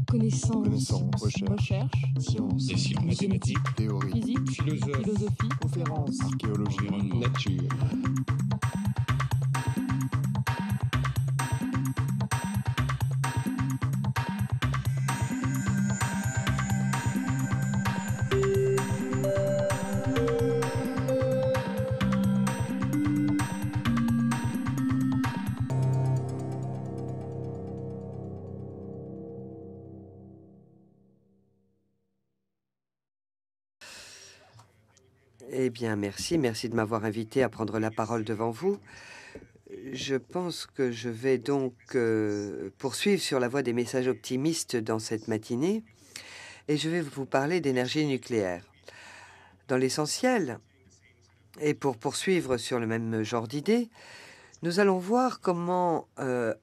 Connaissance, recherche, sciences, mathématiques, théorie, physique, philosophie, conférences, archéologie, nature. Eh bien, merci de m'avoir invité à prendre la parole devant vous. Je pense que je vais donc poursuivre sur la voie des messages optimistes dans cette matinée et je vais vous parler d'énergie nucléaire. Dans l'essentiel, et pour poursuivre sur le même genre d'idées, nous allons voir comment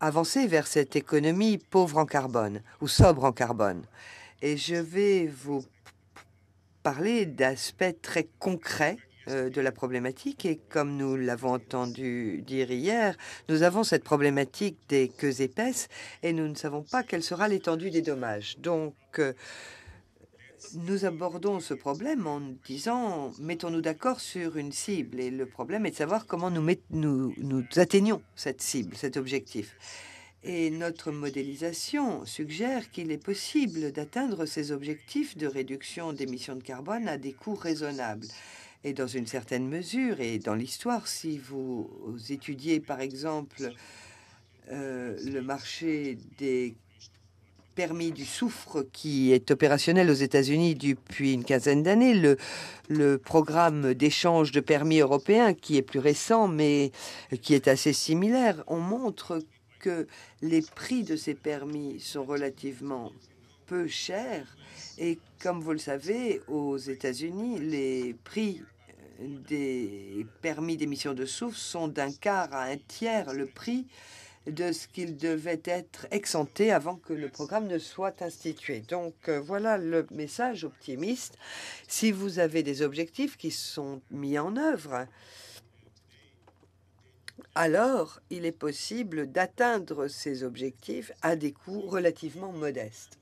avancer vers cette économie pauvre en carbone ou sobre en carbone. Et je vais vous parler d'aspects très concrets de la problématique. Et comme nous l'avons entendu dire hier, nous avons cette problématique des queues épaisses et nous ne savons pas quelle sera l'étendue des dommages. Donc, nous abordons ce problème en disant, mettons-nous d'accord sur une cible. Et le problème est de savoir comment nous atteignons cette cible, cet objectif. Et notre modélisation suggère qu'il est possible d'atteindre ces objectifs de réduction d'émissions de carbone à des coûts raisonnables. Et dans une certaine mesure, et dans l'histoire, si vous étudiez par exemple le marché des permis du soufre qui est opérationnel aux États-Unis depuis une quinzaine d'années, le programme d'échange de permis européen qui est plus récent mais qui est assez similaire, on montre que les prix de ces permis sont relativement peu chers et comme vous le savez, aux États-Unis, les prix des permis d'émission de soufre sont d'un quart à un tiers le prix de ce qu'il devait être exempté avant que le programme ne soit institué. Donc voilà le message optimiste. Si vous avez des objectifs qui sont mis en œuvre, alors il est possible d'atteindre ces objectifs à des coûts relativement modestes.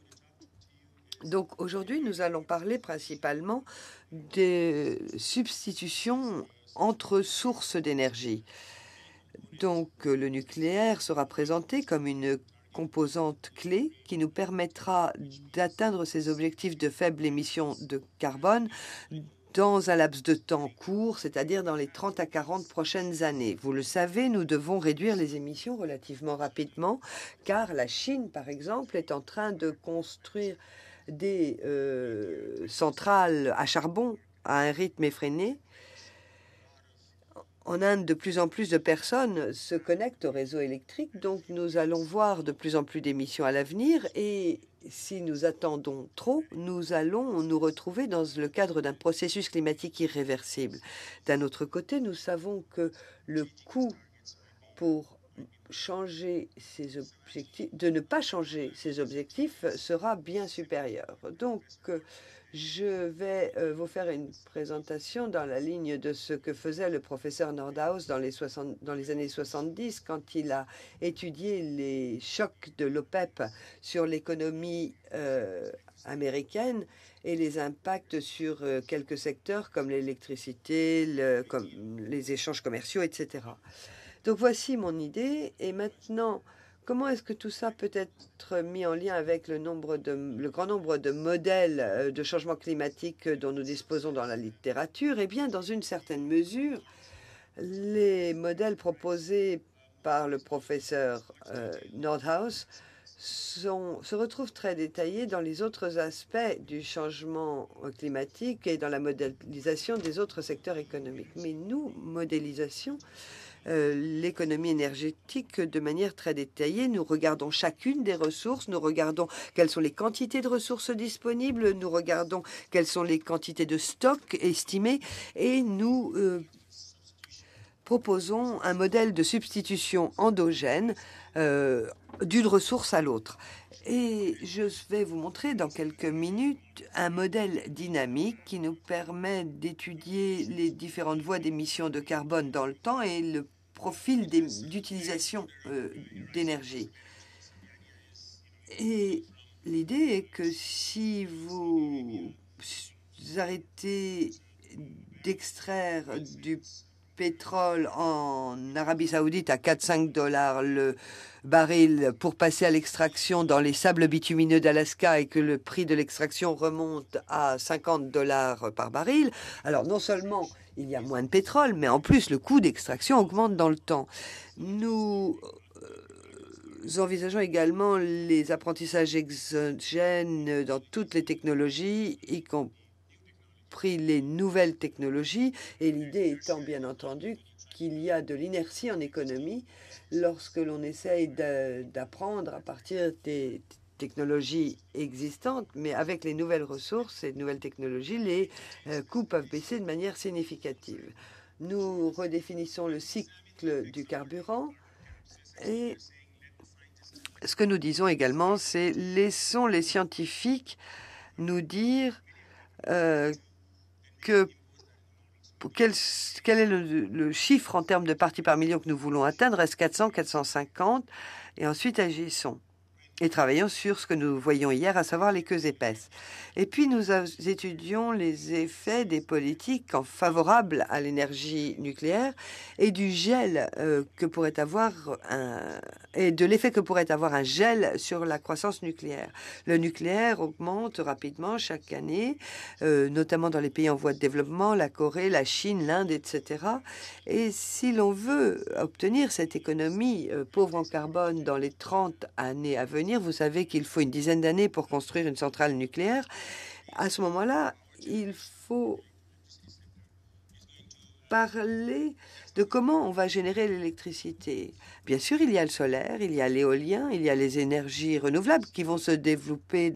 Donc aujourd'hui, nous allons parler principalement des substitutions entre sources d'énergie. Donc le nucléaire sera présenté comme une composante clé qui nous permettra d'atteindre ces objectifs de faible émission de carbone dans un laps de temps court, c'est-à-dire dans les 30 à 40 prochaines années. Vous le savez, nous devons réduire les émissions relativement rapidement, car la Chine, par exemple, est en train de construire des centrales à charbon à un rythme effréné. En Inde, de plus en plus de personnes se connectent au réseau électrique, donc nous allons voir de plus en plus d'émissions à l'avenir et si nous attendons trop, nous allons nous retrouver dans le cadre d'un processus climatique irréversible. D'un autre côté, nous savons que le coût pour changer ces objectifs, de ne pas changer ces objectifs, sera bien supérieur. Donc, je vais vous faire une présentation dans la ligne de ce que faisait le professeur Nordhaus dans les années 70 quand il a étudié les chocs de l'OPEP sur l'économie américaine et les impacts sur quelques secteurs comme l'électricité, comme les échanges commerciaux, etc. Donc voici mon idée. Et maintenant, comment est-ce que tout ça peut être mis en lien avec le grand nombre de modèles de changement climatique dont nous disposons dans la littérature? Eh bien, dans une certaine mesure, les modèles proposés par le professeur Nordhaus se retrouvent très détaillés dans les autres aspects du changement climatique et dans la modélisation des autres secteurs économiques. Mais nous, modélisation l'économie énergétique de manière très détaillée. Nous regardons chacune des ressources, nous regardons quelles sont les quantités de ressources disponibles, nous regardons quelles sont les quantités de stock estimées et nous proposons un modèle de substitution endogène d'une ressource à l'autre. Et je vais vous montrer dans quelques minutes un modèle dynamique qui nous permet d'étudier les différentes voies d'émission de carbone dans le temps et le profil d'utilisation d'énergie. Et l'idée est que si vous arrêtez d'extraire du pétrole en Arabie Saoudite à 4-5 dollars le baril pour passer à l'extraction dans les sables bitumineux d'Alaska et que le prix de l'extraction remonte à 50 dollars par baril, alors non seulement il y a moins de pétrole, mais en plus le coût d'extraction augmente dans le temps. Nous envisageons également les apprentissages exogènes dans toutes les technologies, y compris les nouvelles technologies, et l'idée étant bien entendu qu'il y a de l'inertie en économie lorsque l'on essaye d'apprendre à partir des technologies existantes, mais avec les nouvelles ressources et de nouvelles technologies, les coûts peuvent baisser de manière significative. Nous redéfinissons le cycle du carburant et ce que nous disons également, c'est laissons les scientifiques nous dire quel est le chiffre en termes de parties par million que nous voulons atteindre, est-ce 400, 450, et ensuite agissons. Et travaillons sur ce que nous voyions hier, à savoir les queues épaisses. Et puis, nous étudions les effets des politiques favorables à l'énergie nucléaire et du gel que pourrait avoir et de l'effet que pourrait avoir un gel sur la croissance nucléaire. Le nucléaire augmente rapidement chaque année, notamment dans les pays en voie de développement, la Corée, la Chine, l'Inde, etc. Et si l'on veut obtenir cette économie pauvre en carbone dans les 30 années à venir, vous savez qu'il faut une dizaine d'années pour construire une centrale nucléaire. À ce moment-là, il faut parler de comment on va générer l'électricité. Bien sûr, il y a le solaire, il y a l'éolien, il y a les énergies renouvelables qui vont se développer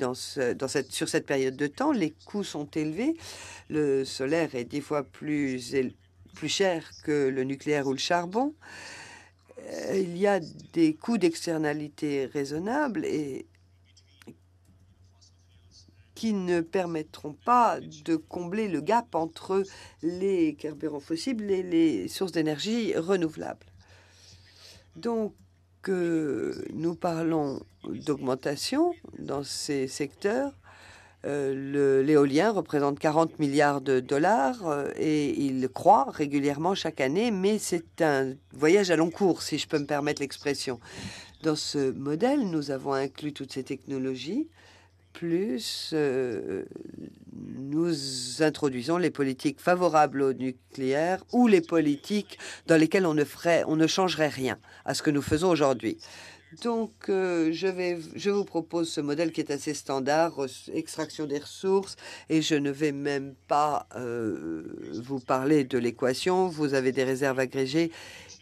sur cette période de temps. Les coûts sont élevés. Le solaire est 10 fois plus cher que le nucléaire ou le charbon. Il y a des coûts d'externalité raisonnables et qui ne permettront pas de combler le gap entre les carburants fossiles et les sources d'énergie renouvelables. Donc, nous parlons d'augmentation dans ces secteurs. L'éolien représente 40 milliards de dollars et il croît régulièrement chaque année, mais c'est un voyage à long cours, si je peux me permettre l'expression. Dans ce modèle, nous avons inclus toutes ces technologies, plus nous introduisons les politiques favorables au nucléaire ou les politiques dans lesquelles on ne changerait rien à ce que nous faisons aujourd'hui. Donc, je vous propose ce modèle qui est assez standard, extraction des ressources, et je ne vais même pas vous parler de l'équation. Vous avez des réserves agrégées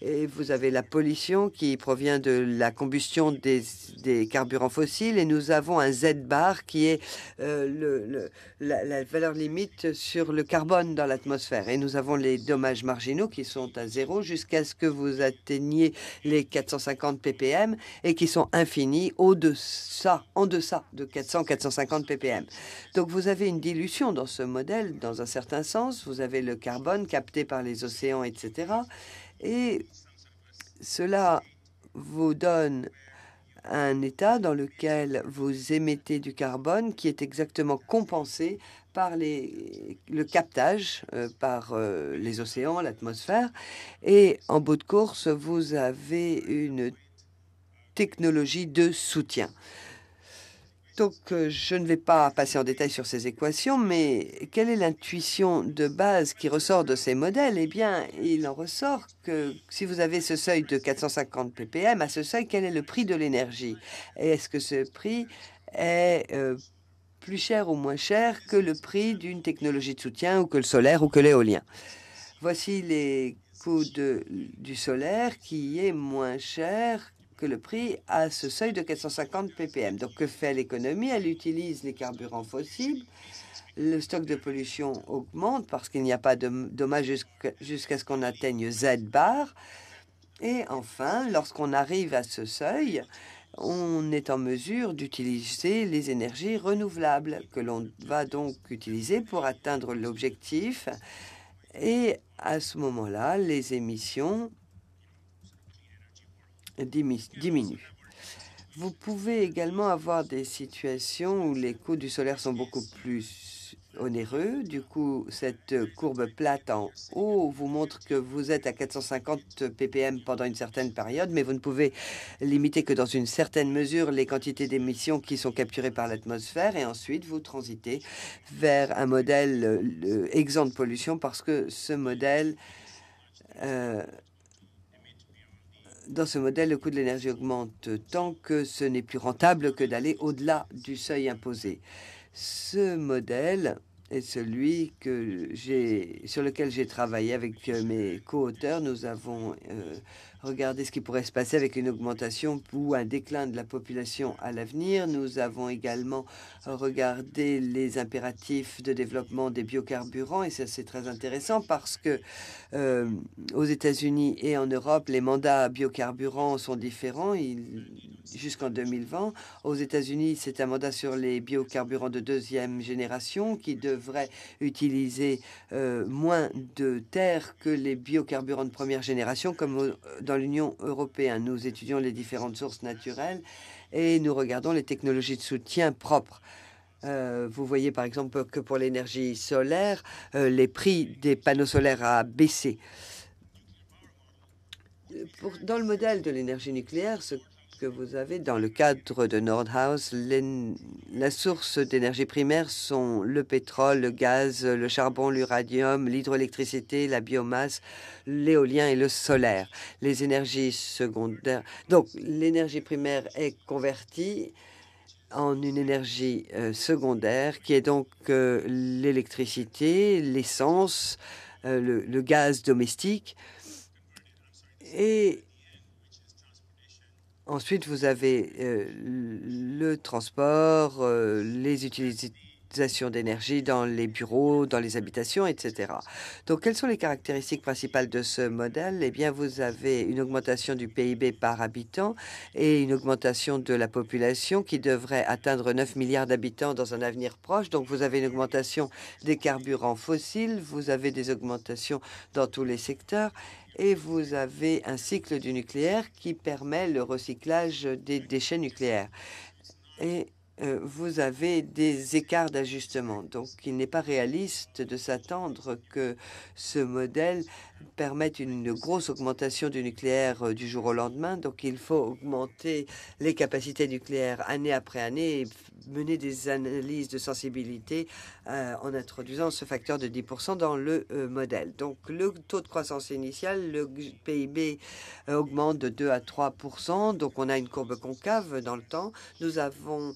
et vous avez la pollution qui provient de la combustion des carburants fossiles, et nous avons un Z-bar qui est la valeur limite sur le carbone dans l'atmosphère. Et nous avons les dommages marginaux qui sont à zéro jusqu'à ce que vous atteigniez les 450 ppm et qui sont infinis en deçà de 400-450 ppm. Donc vous avez une dilution dans ce modèle, dans un certain sens. Vous avez le carbone capté par les océans, etc. Et cela vous donne un état dans lequel vous émettez du carbone qui est exactement compensé par le captage par les océans, l'atmosphère. Et en bout de course, vous avez une technologie de soutien. Donc, je ne vais pas passer en détail sur ces équations, mais quelle est l'intuition de base qui ressort de ces modèles? Eh bien, il en ressort que si vous avez ce seuil de 450 ppm, à ce seuil, quel est le prix de l'énergie? Et est-ce que ce prix est plus cher ou moins cher que le prix d'une technologie de soutien, ou que le solaire, ou que l'éolien? Voici les coûts du solaire qui est moins cher que le prix à ce seuil de 450 ppm. Donc, que fait l'économie? Elle utilise les carburants fossiles. Le stock de pollution augmente parce qu'il n'y a pas de dommage jusqu'à ce qu'on atteigne Z-bar. Et enfin, lorsqu'on arrive à ce seuil, on est en mesure d'utiliser les énergies renouvelables que l'on va donc utiliser pour atteindre l'objectif. Et à ce moment-là, les émissions diminuent. Vous pouvez également avoir des situations où les coûts du solaire sont beaucoup plus onéreux. Du coup, cette courbe plate en haut vous montre que vous êtes à 450 ppm pendant une certaine période, mais vous ne pouvez limiter que dans une certaine mesure les quantités d'émissions qui sont capturées par l'atmosphère, et ensuite vous transitez vers un modèle exempt de pollution parce que ce modèle dans ce modèle, le coût de l'énergie augmente tant que ce n'est plus rentable que d'aller au-delà du seuil imposé. Ce modèle est celui sur lequel j'ai travaillé avec mes co-auteurs. Nous avons regardé ce qui pourrait se passer avec une augmentation ou un déclin de la population à l'avenir. Nous avons également regardé les impératifs de développement des biocarburants, et ça c'est très intéressant parce que aux États-Unis et en Europe, les mandats biocarburants sont différents jusqu'en 2020. Aux États-Unis, c'est un mandat sur les biocarburants de deuxième génération qui devrait utiliser moins de terre que les biocarburants de première génération, comme dans l'Union européenne. Nous étudions les différentes sources naturelles et nous regardons les technologies de soutien propres. Vous voyez par exemple que pour l'énergie solaire, les prix des panneaux solaires a baissé. Dans le modèle de l'énergie nucléaire, ce que vous avez dans le cadre de Nordhaus, la source d'énergie primaire sont le pétrole, le gaz, le charbon, l'uranium, l'hydroélectricité, la biomasse, l'éolien et le solaire. Les énergies secondaires. Donc, l'énergie primaire est convertie en une énergie secondaire qui est donc l'électricité, l'essence, le gaz domestique. Et ensuite, vous avez le transport, les utilisations d'énergie dans les bureaux, dans les habitations, etc. Donc, quelles sont les caractéristiques principales de ce modèle? Eh bien, vous avez une augmentation du PIB par habitant et une augmentation de la population qui devrait atteindre 9 milliards d'habitants dans un avenir proche. Donc, vous avez une augmentation des carburants fossiles, vous avez des augmentations dans tous les secteurs. Et vous avez un cycle du nucléaire qui permet le recyclage des déchets nucléaires. Et vous avez des écarts d'ajustement. Donc, il n'est pas réaliste de s'attendre que ce modèle permette une grosse augmentation du nucléaire du jour au lendemain. Donc, il faut augmenter les capacités nucléaires année après année et mener des analyses de sensibilité en introduisant ce facteur de 10% dans le modèle. Donc, le taux de croissance initial, le PIB augmente de 2 à 3%. Donc, on a une courbe concave dans le temps. Nous avons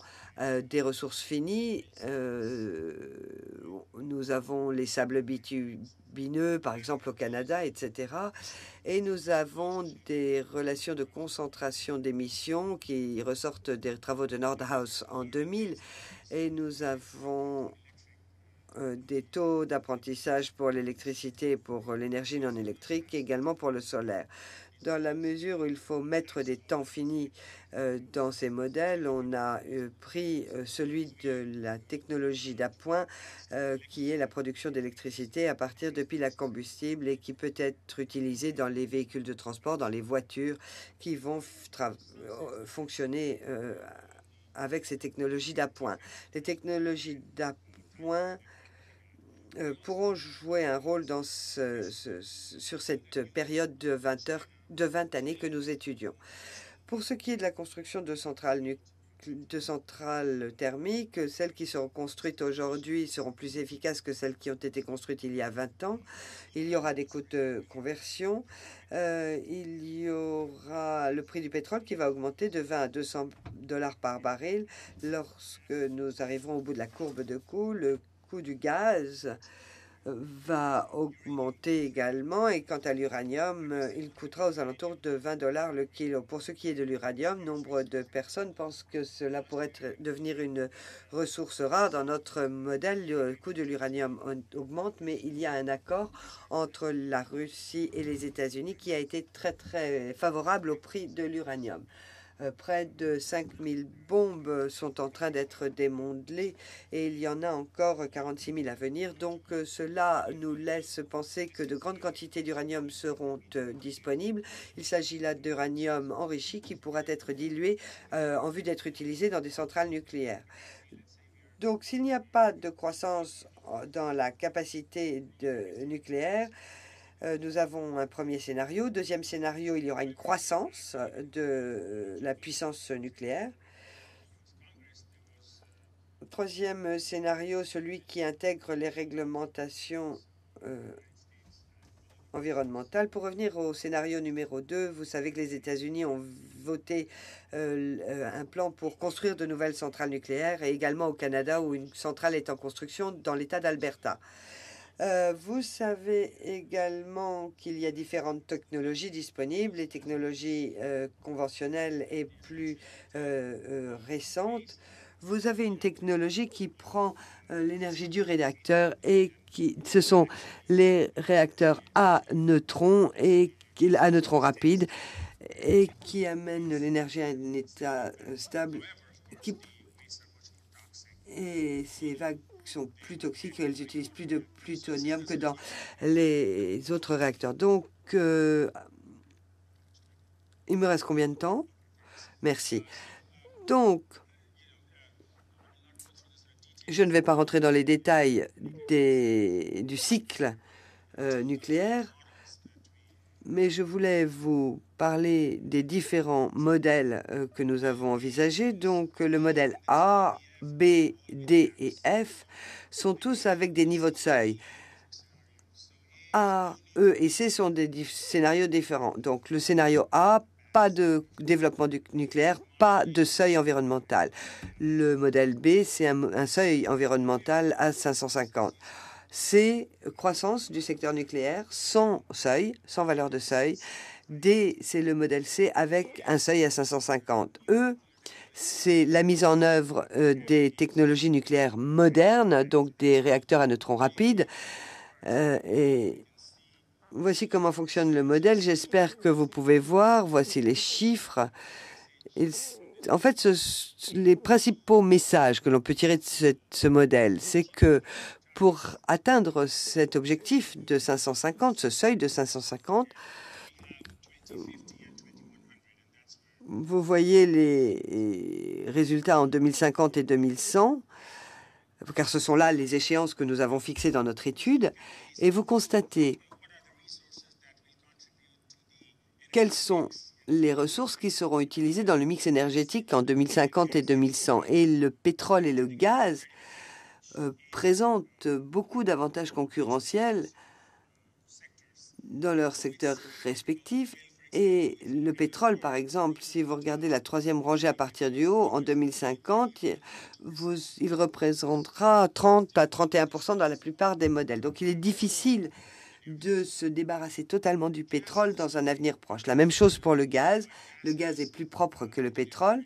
des ressources finies. Nous avons les sables bitumineux, par exemple au Canada, etc. Et nous avons des relations de concentration d'émissions qui ressortent des travaux de Nordhaus en 2000. Et nous avons des taux d'apprentissage pour l'électricité, pour l'énergie non électrique et également pour le solaire. Dans la mesure où il faut mettre des temps finis dans ces modèles, on a pris celui de la technologie d'appoint qui est la production d'électricité à partir de piles à combustible et qui peut être utilisée dans les véhicules de transport, dans les voitures qui vont fonctionner avec ces technologies d'appoint. Les technologies d'appoint pourront jouer un rôle sur cette période de 20 années que nous étudions. Pour ce qui est de la construction de centrales thermiques, celles qui seront construites aujourd'hui seront plus efficaces que celles qui ont été construites il y a 20 ans. Il y aura des coûts de conversion. Il y aura le prix du pétrole qui va augmenter de 20 à 200 $ par baril. Lorsque nous arriverons au bout de la courbe de coût, le coût du gaz va augmenter également, et quant à l'uranium, il coûtera aux alentours de 20 $ le kilo. Pour ce qui est de l'uranium, nombre de personnes pensent que cela pourrait devenir une ressource rare. Dans notre modèle, le coût de l'uranium augmente, mais il y a un accord entre la Russie et les États-Unis qui a été très favorable au prix de l'uranium. Près de 5000 bombes sont en train d'être démantelées et il y en a encore 46 000 à venir. Donc cela nous laisse penser que de grandes quantités d'uranium seront disponibles. Il s'agit là d'uranium enrichi qui pourra être dilué en vue d'être utilisé dans des centrales nucléaires. Donc s'il n'y a pas de croissance dans la capacité nucléaire, nous avons un premier scénario. Deuxième scénario, il y aura une croissance de la puissance nucléaire. Troisième scénario, celui qui intègre les réglementations environnementales. Pour revenir au scénario numéro 2, vous savez que les États-Unis ont voté un plan pour construire de nouvelles centrales nucléaires et également au Canada où une centrale est en construction dans l'État d'Alberta. Vous savez également qu'il y a différentes technologies disponibles, les technologies conventionnelles et plus récentes. Vous avez une technologie qui prend l'énergie du réacteur et ce sont les réacteurs à neutrons à neutrons rapides et qui amènent l'énergie à un état stable. Et ces vagues sont plus toxiques et elles utilisent plus de plutonium que dans les autres réacteurs. Donc, il me reste combien de temps? Merci. Donc, je ne vais pas rentrer dans les détails du cycle nucléaire, mais je voulais vous parler des différents modèles que nous avons envisagés. Donc, le modèle A, B, D et F sont tous avec des niveaux de seuil. A, E et C sont des scénarios différents. Donc, le scénario A, pas de développement nucléaire, pas de seuil environnemental. Le modèle B, c'est un seuil environnemental à 550. C, croissance du secteur nucléaire sans seuil, sans valeur de seuil. D, c'est le modèle C avec un seuil à 550. E, c'est la mise en œuvre des technologies nucléaires modernes, donc des réacteurs à neutrons rapides. Et voici comment fonctionne le modèle. J'espère que vous pouvez voir. Voici les chiffres. En fait, les principaux messages que l'on peut tirer de ce modèle, c'est que pour atteindre cet objectif de 550, ce seuil de 550, vous voyez les résultats en 2050 et 2100, car ce sont là les échéances que nous avons fixées dans notre étude, et vous constatez quelles sont les ressources qui seront utilisées dans le mix énergétique en 2050 et 2100. Et le pétrole et le gaz présentent beaucoup d'avantages concurrentiels dans leurs secteurs respectifs. Et le pétrole, par exemple, si vous regardez la troisième rangée à partir du haut, en 2050, il représentera 30 à 31% dans la plupart des modèles. Donc, il est difficile de se débarrasser totalement du pétrole dans un avenir proche. La même chose pour le gaz. Le gaz est plus propre que le pétrole,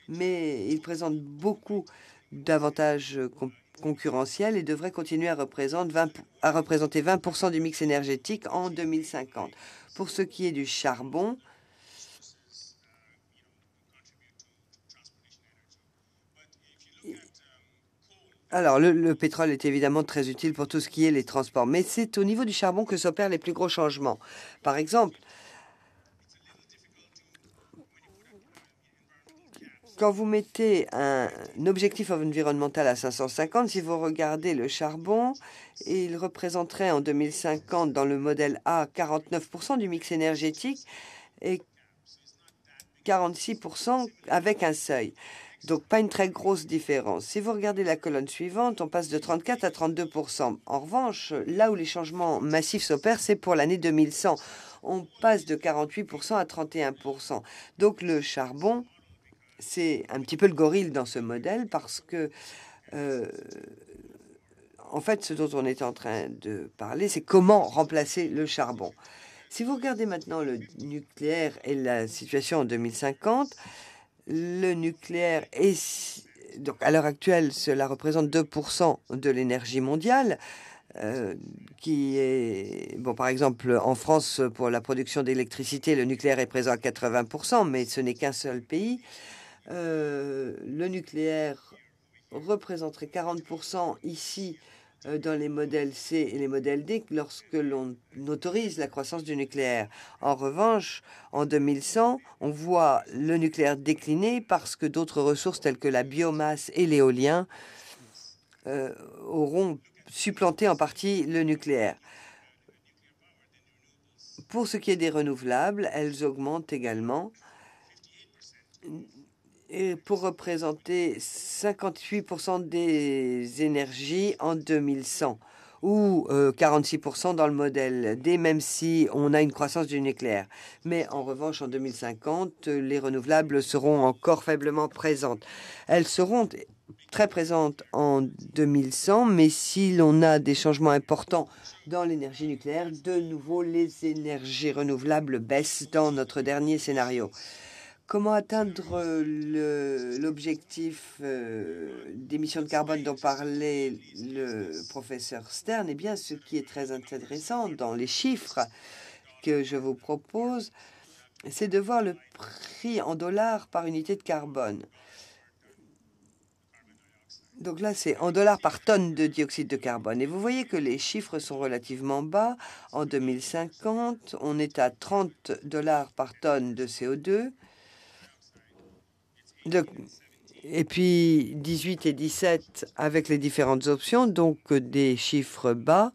mais il présente beaucoup d'avantages concurrentiels et devrait continuer à représenter 20% du mix énergétique en 2050. Pour ce qui est du charbon, alors le pétrole est évidemment très utile pour tout ce qui est les transports, mais c'est au niveau du charbon que s'opèrent les plus gros changements. Par exemple, quand vous mettez un objectif environnemental à 550, si vous regardez le charbon, il représenterait en 2050 dans le modèle A 49% du mix énergétique et 46% avec un seuil. Donc, pas une très grosse différence. Si vous regardez la colonne suivante, on passe de 34 à 32%. En revanche, là où les changements massifs s'opèrent, c'est pour l'année 2100. On passe de 48% à 31%. Donc, le charbon, c'est un petit peu le gorille dans ce modèle parce que, en fait, ce dont on est en train de parler, c'est comment remplacer le charbon. Si vous regardez maintenant le nucléaire et la situation en 2050, le nucléaire est... Donc, à l'heure actuelle, cela représente 2% de l'énergie mondiale. qui est, bon, par exemple, en France, pour la production d'électricité, le nucléaire est présent à 80%, mais ce n'est qu'un seul pays. Le nucléaire représenterait 40% ici dans les modèles C et les modèles D lorsque l'on autorise la croissance du nucléaire. En revanche, en 2100, on voit le nucléaire décliner parce que d'autres ressources telles que la biomasse et l'éolien auront supplanté en partie le nucléaire. Pour ce qui est des renouvelables, elles augmentent également et pour représenter 58% des énergies en 2100 ou 46% dans le modèle D, même si on a une croissance du nucléaire. Mais en revanche, en 2050, les renouvelables seront encore faiblement présentes. Elles seront très présentes en 2100, mais si l'on a des changements importants dans l'énergie nucléaire, de nouveau, les énergies renouvelables baissent dans notre dernier scénario. Comment atteindre l'objectif d'émissions de carbone dont parlait le professeur Stern? Eh bien, ce qui est très intéressant dans les chiffres que je vous propose, c'est de voir le prix en dollars par unité de carbone. Donc là, c'est en dollars par tonne de dioxyde de carbone. Et vous voyez que les chiffres sont relativement bas. En 2050, on est à 30 $ par tonne de CO2. Et puis 18 et 17 avec les différentes options, donc des chiffres bas,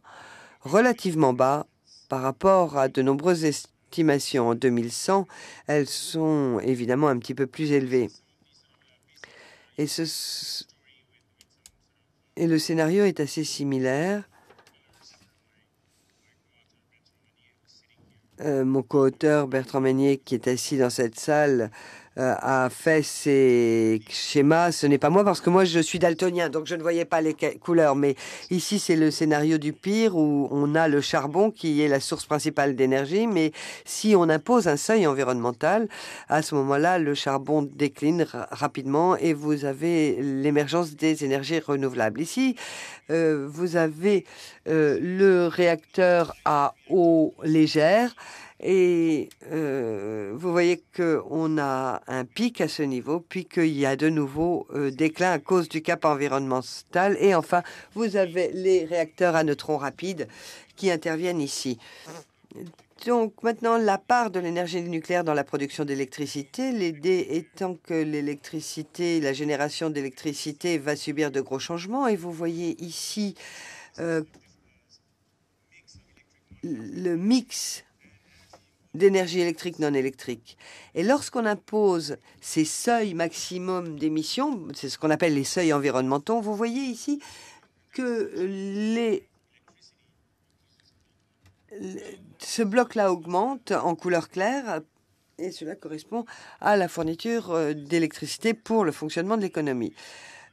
relativement bas par rapport à de nombreuses estimations. En 2100, elles sont évidemment un petit peu plus élevées. Et le scénario est assez similaire. Mon co-auteur Bertrand Meunier, qui est assis dans cette salle, a fait ces schémas. Ce n'est pas moi, parce que moi, je suis daltonien, donc je ne voyais pas les couleurs. Mais ici, c'est le scénario du pire, où on a le charbon, qui est la source principale d'énergie. Mais si on impose un seuil environnemental, à ce moment-là, le charbon décline rapidement et vous avez l'émergence des énergies renouvelables. Ici, vous avez le réacteur à eau légère. Et vous voyez qu'on a un pic à ce niveau, puis qu'il y a de nouveau déclin à cause du cap environnemental. Et enfin, vous avez les réacteurs à neutrons rapides qui interviennent ici. Donc maintenant, la part de l'énergie nucléaire dans la production d'électricité, l'idée étant que l'électricité, la génération d'électricité va subir de gros changements. Et vous voyez ici le mix d'énergie électrique non électrique. Et lorsqu'on impose ces seuils maximum d'émissions, c'est ce qu'on appelle les seuils environnementaux, vous voyez ici que ce bloc-là augmente en couleur claire et cela correspond à la fourniture d'électricité pour le fonctionnement de l'économie.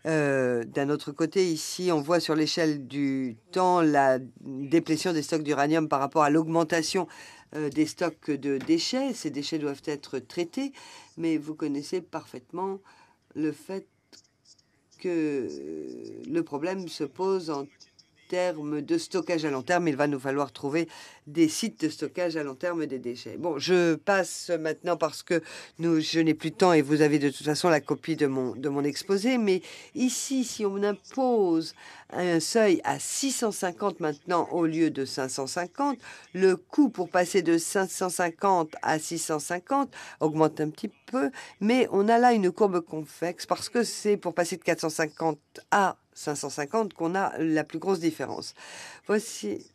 D'un autre côté, ici, on voit sur l'échelle du temps la déplétion des stocks d'uranium par rapport à l'augmentation des stocks de déchets. Ces déchets doivent être traités, mais vous connaissez parfaitement le fait que le problème se pose en termes de stockage à long terme. Il va nous falloir trouver des sites de stockage à long terme des déchets. Bon, je passe maintenant parce que je n'ai plus de temps et vous avez de toute façon la copie de mon exposé. Mais ici, si on impose un seuil à 650 maintenant au lieu de 550, le coût pour passer de 550 à 650 augmente un petit peu, mais on a là une courbe convexe parce que c'est pour passer de 450 à 550 qu'on a la plus grosse différence. Voici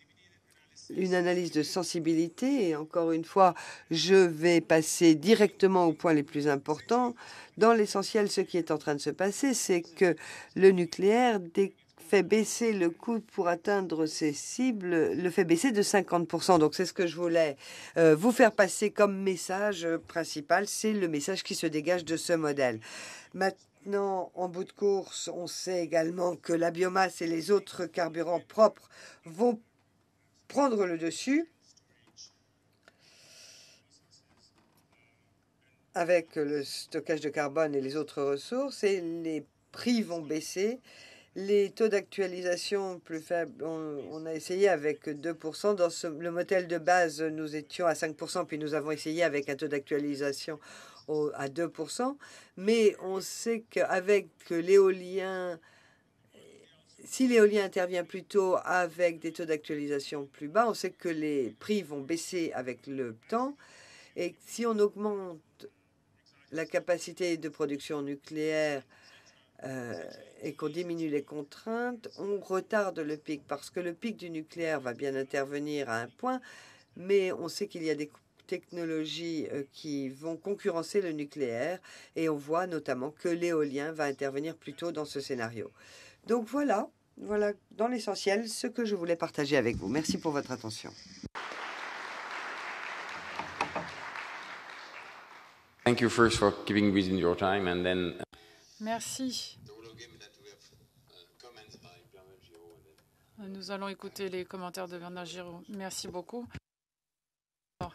une analyse de sensibilité et encore une fois, je vais passer directement aux points les plus importants. Dans l'essentiel, ce qui est en train de se passer, c'est que le nucléaire fait baisser le coût pour atteindre ses cibles, le fait baisser de 50%. Donc c'est ce que je voulais vous faire passer comme message principal. C'est le message qui se dégage de ce modèle. Maintenant, en bout de course, on sait également que la biomasse et les autres carburants propres vont prendre le dessus avec le stockage de carbone et les autres ressources, et les prix vont baisser. Les taux d'actualisation plus faibles, on a essayé avec 2%. Dans le modèle de base, nous étions à 5%, puis nous avons essayé avec un taux d'actualisation à 2%. Mais on sait qu'avec l'éolien, si l'éolien intervient plutôt avec des taux d'actualisation plus bas, on sait que les prix vont baisser avec le temps. Et si on augmente la capacité de production nucléaire et qu'on diminue les contraintes, on retarde le pic parce que le pic du nucléaire va bien intervenir à un point, mais on sait qu'il y a des technologies qui vont concurrencer le nucléaire et on voit notamment que l'éolien va intervenir plus tôt dans ce scénario. Donc voilà dans l'essentiel ce que je voulais partager avec vous. Merci pour votre attention. Thank you first for keeping within your time and then. Merci. Nous allons écouter les commentaires de Bernard Giraud. Merci beaucoup. Alors,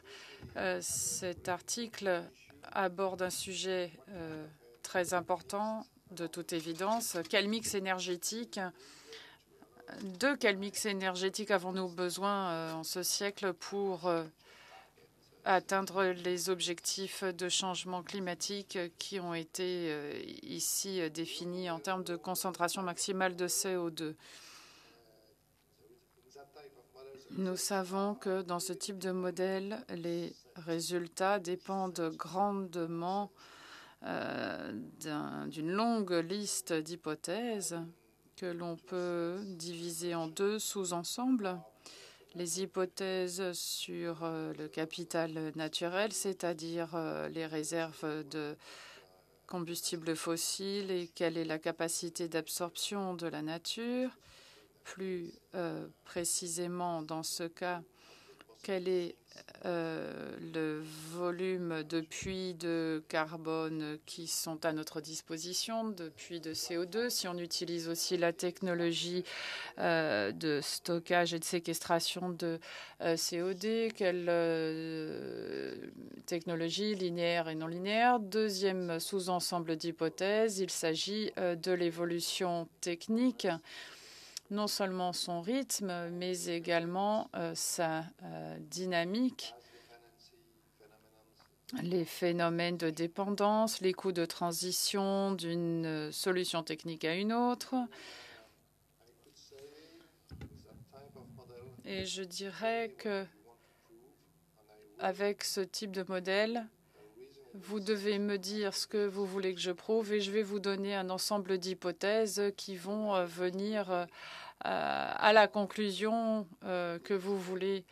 cet article aborde un sujet très important, de toute évidence. Quel mix énergétique De quel mix énergétique avons-nous besoin en ce siècle pour atteindre les objectifs de changement climatique qui ont été ici définis en termes de concentration maximale de CO2. Nous savons que dans ce type de modèle, les résultats dépendent grandement d'une longue liste d'hypothèses que l'on peut diviser en deux sous-ensembles. Les hypothèses sur le capital naturel, c'est-à-dire les réserves de combustibles fossiles et quelle est la capacité d'absorption de la nature. Plus précisément, dans ce cas, quel est le volume de puits de carbone qui sont à notre disposition, de puits de CO2. Si on utilise aussi la technologie de stockage et de séquestration de CO2, quelle technologie linéaire et non linéaire. Deuxième sous-ensemble d'hypothèses, il s'agit de l'évolution technique, non seulement son rythme, mais également sa dynamique, les phénomènes de dépendance, les coûts de transition d'une solution technique à une autre. Et je dirais que avec ce type de modèle, vous devez me dire ce que vous voulez que je prouve et je vais vous donner un ensemble d'hypothèses qui vont venir à la conclusion que vous voulez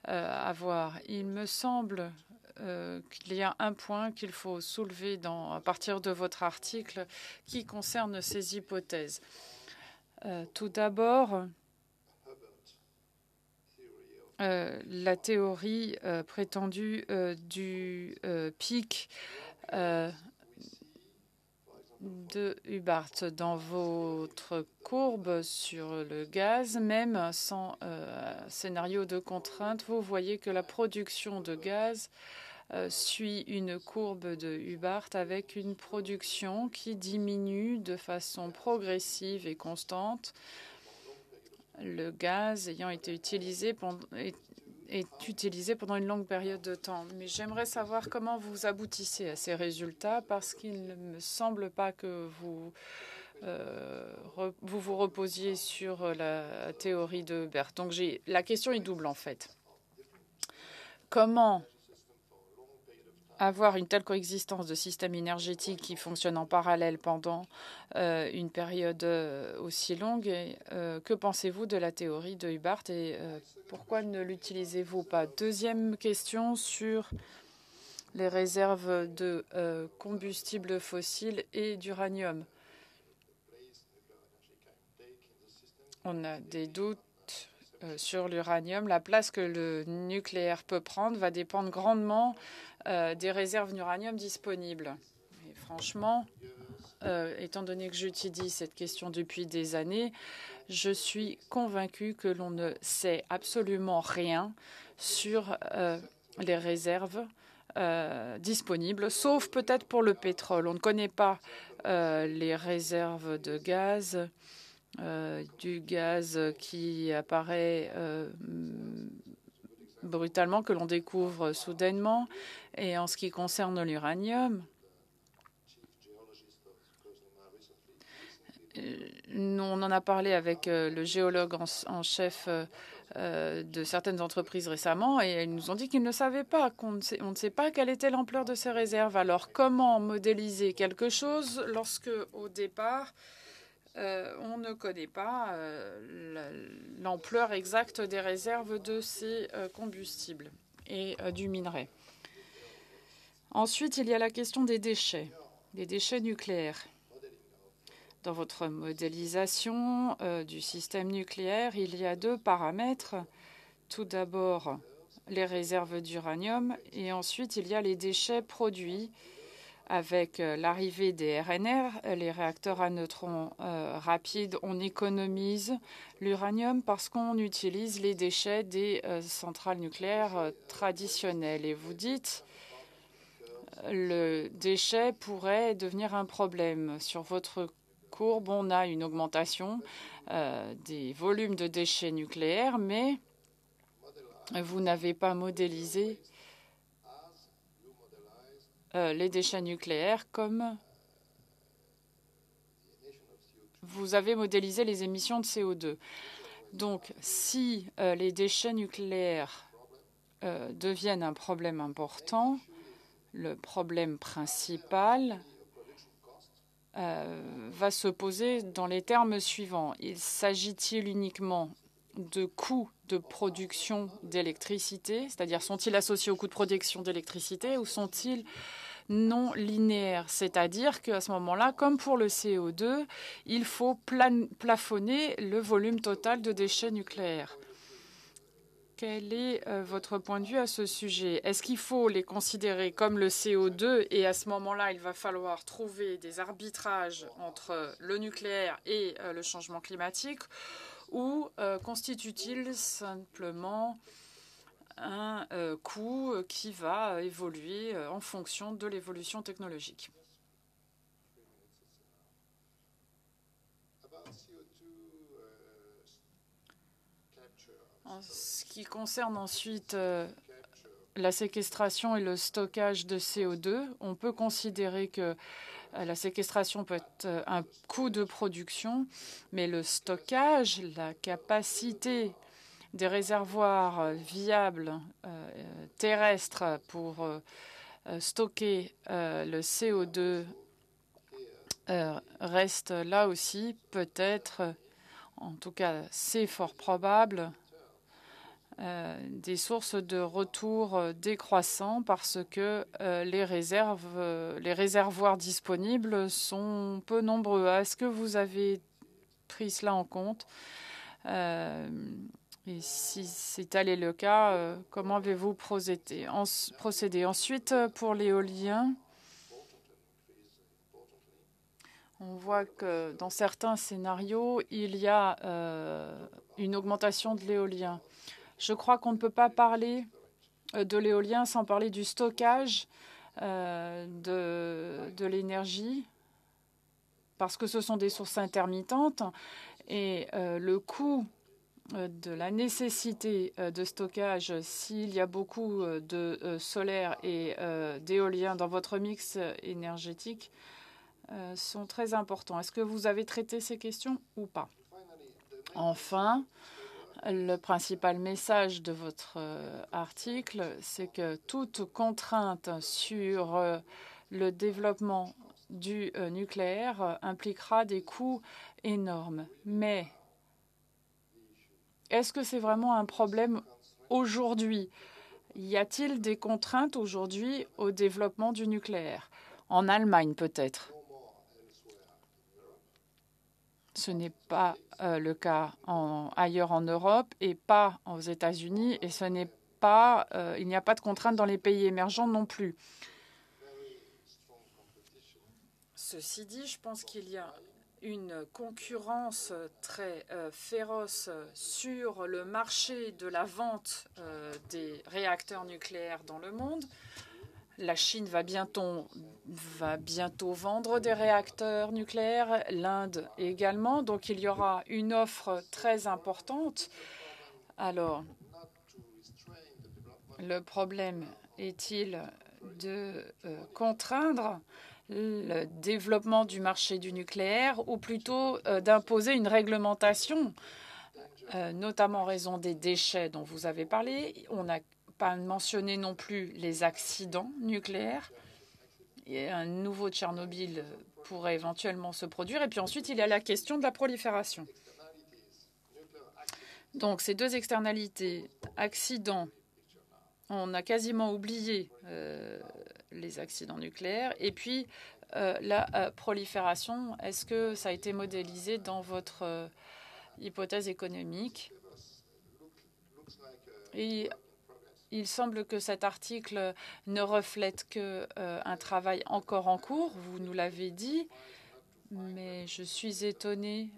avoir. Il me semble qu'il y a un point qu'il faut soulever à partir de votre article qui concerne ces hypothèses. Tout d'abord, la théorie prétendue du pic de Hubbard. Dans votre courbe sur le gaz, même sans scénario de contrainte, vous voyez que la production de gaz suit une courbe de Hubbard avec une production qui diminue de façon progressive et constante, le gaz ayant été utilisé est utilisé pendant une longue période de temps. Mais j'aimerais savoir comment vous aboutissez à ces résultats, parce qu'il ne me semble pas que vous vous reposiez sur la théorie de Hubbard. Donc la question est double en fait. Comment avoir une telle coexistence de systèmes énergétiques qui fonctionnent en parallèle pendant une période aussi longue. Et, que pensez-vous de la théorie de Hubbard et pourquoi ne l'utilisez-vous pas? Deuxième question sur les réserves de combustibles fossiles et d'uranium. On a des doutes sur l'uranium. La place que le nucléaire peut prendre va dépendre grandement des réserves d'uranium disponibles. Et franchement, étant donné que j'utilise cette question depuis des années, je suis convaincue que l'on ne sait absolument rien sur les réserves disponibles, sauf peut-être pour le pétrole. On ne connaît pas les réserves de gaz du gaz qui apparaît brutalement, que l'on découvre soudainement. Et en ce qui concerne l'uranium, on en a parlé avec le géologue en chef de certaines entreprises récemment, et ils nous ont dit qu'ils ne savaient pas, on ne sait pas quelle était l'ampleur de ces réserves. Alors comment modéliser quelque chose lorsque, au départ, on ne connaît pas l'ampleur exacte des réserves de ces combustibles et du minerai? Ensuite, il y a la question des déchets nucléaires. Dans votre modélisation du système nucléaire, il y a 2 paramètres. Tout d'abord, les réserves d'uranium, et ensuite, il y a les déchets produits avec l'arrivée des RNR, les réacteurs à neutrons rapides. On économise l'uranium parce qu'on utilise les déchets des centrales nucléaires traditionnelles. Et vous dites, le déchet pourrait devenir un problème. Sur votre courbe, on a une augmentation des volumes de déchets nucléaires, mais vous n'avez pas modélisé les déchets nucléaires comme vous avez modélisé les émissions de CO2. Donc, si les déchets nucléaires deviennent un problème important, le problème principal va se poser dans les termes suivants. S'agit-il uniquement de coûts de production d'électricité, c'est-à-dire sont-ils associés aux coûts de production d'électricité, ou sont-ils non linéaires, c'est-à-dire qu'à ce moment-là, comme pour le CO2, il faut plafonner le volume total de déchets nucléaires? Quel est votre point de vue à ce sujet? Est-ce qu'il faut les considérer comme le CO2 et à ce moment-là, il va falloir trouver des arbitrages entre le nucléaire et le changement climatique, ou constitue-t-il simplement un coût qui va évoluer en fonction de l'évolution technologique? En ce qui concerne ensuite la séquestration et le stockage de CO2, on peut considérer que la séquestration peut être un coût de production, mais le stockage, la capacité des réservoirs viables terrestres pour stocker le CO2 reste là aussi peut-être, en tout cas c'est fort probable, des sources de retour décroissants parce que les réservoirs disponibles sont peu nombreux. Est-ce que vous avez pris cela en compte? Et si c'est tel est le cas, comment avez-vous procédé? Ensuite, pour l'éolien, on voit que dans certains scénarios, il y a une augmentation de l'éolien. Je crois qu'on ne peut pas parler de l'éolien sans parler du stockage de l'énergie, parce que ce sont des sources intermittentes et le coût de la nécessité de stockage, s'il y a beaucoup de solaire et d'éolien dans votre mix énergétique, sont très importants. Est-ce que vous avez traité ces questions ou pas? Enfin, le principal message de votre article, c'est que toute contrainte sur le développement du nucléaire impliquera des coûts énormes. Mais est-ce que c'est vraiment un problème aujourd'hui? Y a-t-il des contraintes aujourd'hui au développement du nucléaire? En Allemagne, peut-être. Ce n'est pas le cas ailleurs en Europe et pas aux États-Unis, et ce n'est pas, il n'y a pas de contraintes dans les pays émergents non plus. Ceci dit, je pense qu'il y a une concurrence très féroce sur le marché de la vente des réacteurs nucléaires dans le monde. La Chine va bientôt vendre des réacteurs nucléaires, l'Inde également. Donc il y aura une offre très importante. Alors, le problème est-il de contraindre le développement du marché du nucléaire ou plutôt d'imposer une réglementation, notamment en raison des déchets dont vous avez parlé? On n'a pas mentionné non plus les accidents nucléaires. Et un nouveau Tchernobyl pourrait éventuellement se produire. Et puis ensuite, il y a la question de la prolifération. Donc, ces deux externalités, accidents, on a quasiment oublié les accidents nucléaires. Et puis, la prolifération, est-ce que ça a été modélisé dans votre hypothèse économique? Et il semble que cet article ne reflète qu'un travail encore en cours, vous nous l'avez dit, mais je suis étonnée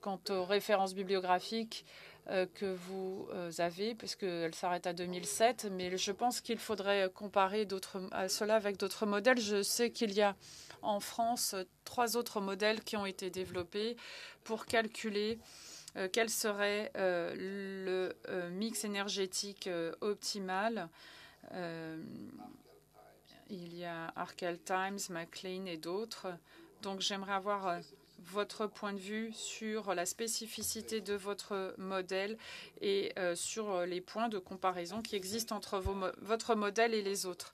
quant aux références bibliographiques que vous avez, puisqu'elle s'arrête à 2007, mais je pense qu'il faudrait comparer cela avec d'autres modèles. Je sais qu'il y a en France 3 autres modèles qui ont été développés pour calculer quel serait le mix énergétique optimal. Il y a Arkell Times, McLean et d'autres. Donc j'aimerais avoir votre point de vue sur la spécificité de votre modèle et sur les points de comparaison qui existent entre votre modèle et les autres.